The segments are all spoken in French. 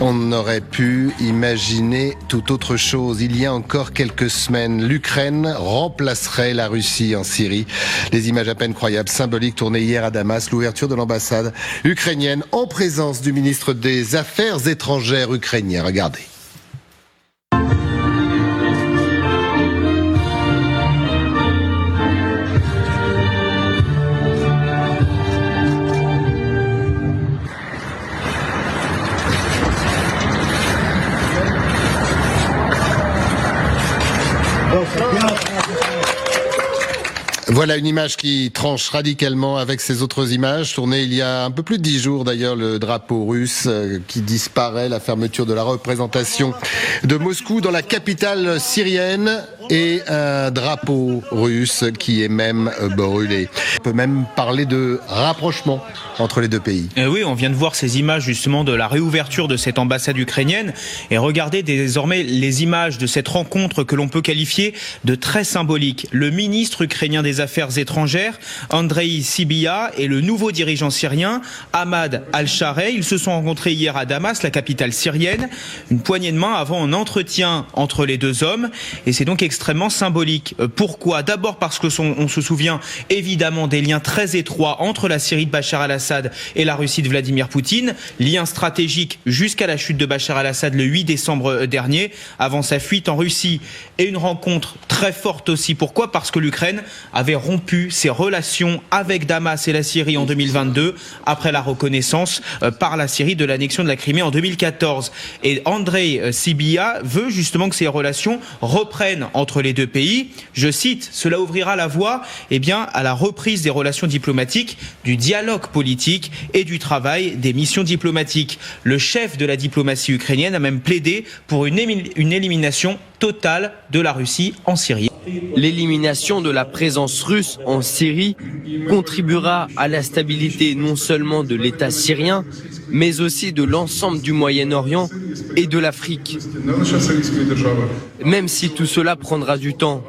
On aurait pu imaginer tout autre chose. Il y a encore quelques semaines, l'Ukraine remplacerait la Russie en Syrie. Les images à peine croyables, symboliques, tournées hier à Damas, l'ouverture de l'ambassade ukrainienne en présence du ministre des Affaires étrangères ukrainien. Regardez. Voilà une image qui tranche radicalement avec ces autres images, tournées il y a un peu plus de 10 jours d'ailleurs, le drapeau russe qui disparaît, la fermeture de la représentation de Moscou dans la capitale syrienne et un drapeau russe qui est même brûlé. On peut même parler de rapprochement entre les deux pays. Oui, on vient de voir ces images justement de la réouverture de cette ambassade ukrainienne et regardez désormais les images de cette rencontre que l'on peut qualifier de très symbolique. Le ministre ukrainien des Affaires étrangères, Andrei Sybiha, et le nouveau dirigeant syrien, Ahmad Al-Shareh, ils se sont rencontrés hier à Damas, la capitale syrienne, une poignée de main avant un entretien entre les deux hommes et c'est donc extrêmement symbolique. Pourquoi ? D'abord parce que on se souvient évidemment des liens très étroits entre la Syrie de Bachar al-Assad et la Russie de Vladimir Poutine, liens stratégiques jusqu'à la chute de Bachar al-Assad le 8 décembre dernier, avant sa fuite en Russie, et une rencontre très forte aussi. Pourquoi ? Parce que l'Ukraine avait rompu ses relations avec Damas et la Syrie en 2022, après la reconnaissance par la Syrie de l'annexion de la Crimée en 2014. Et Andrei Sybiha veut justement que ces relations reprennent entre les deux pays. Je cite, cela ouvrira la voie à la reprise des relations diplomatiques, du dialogue politique et du travail des missions diplomatiques. Le chef de la diplomatie ukrainienne a même plaidé pour une élimination totale de la Russie en Syrie. L'élimination de la présence russe en Syrie contribuera à la stabilité non seulement de l'État syrien, mais aussi de l'ensemble du Moyen-Orient et de l'Afrique. Même si tout cela prendra du temps.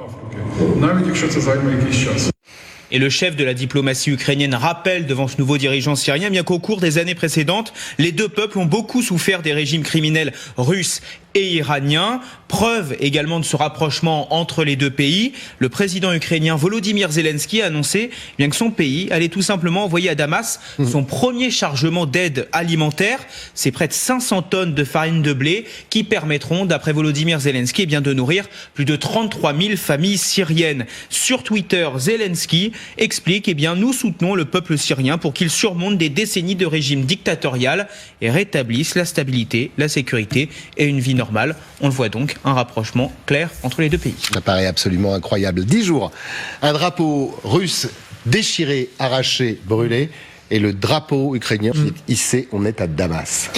Et le chef de la diplomatie ukrainienne rappelle devant ce nouveau dirigeant syrien bien qu'au cours des années précédentes, les deux peuples ont beaucoup souffert des régimes criminels russes et iranien. Preuve également de ce rapprochement entre les deux pays. Le président ukrainien Volodymyr Zelensky a annoncé que son pays allait tout simplement envoyer à Damas son premier chargement d'aide alimentaire. C'est près de 500 tonnes de farine de blé qui permettront, d'après Volodymyr Zelensky, de nourrir plus de 33 000 familles syriennes. Sur Twitter, Zelensky explique nous soutenons le peuple syrien pour qu'il surmonte des décennies de régime dictatorial et rétablisse la stabilité, la sécurité et une vie normale. On le voit donc, un rapprochement clair entre les deux pays. Ça paraît absolument incroyable. 10 jours, un drapeau russe déchiré, arraché, brûlé, et le drapeau ukrainien hissé, on est à Damas.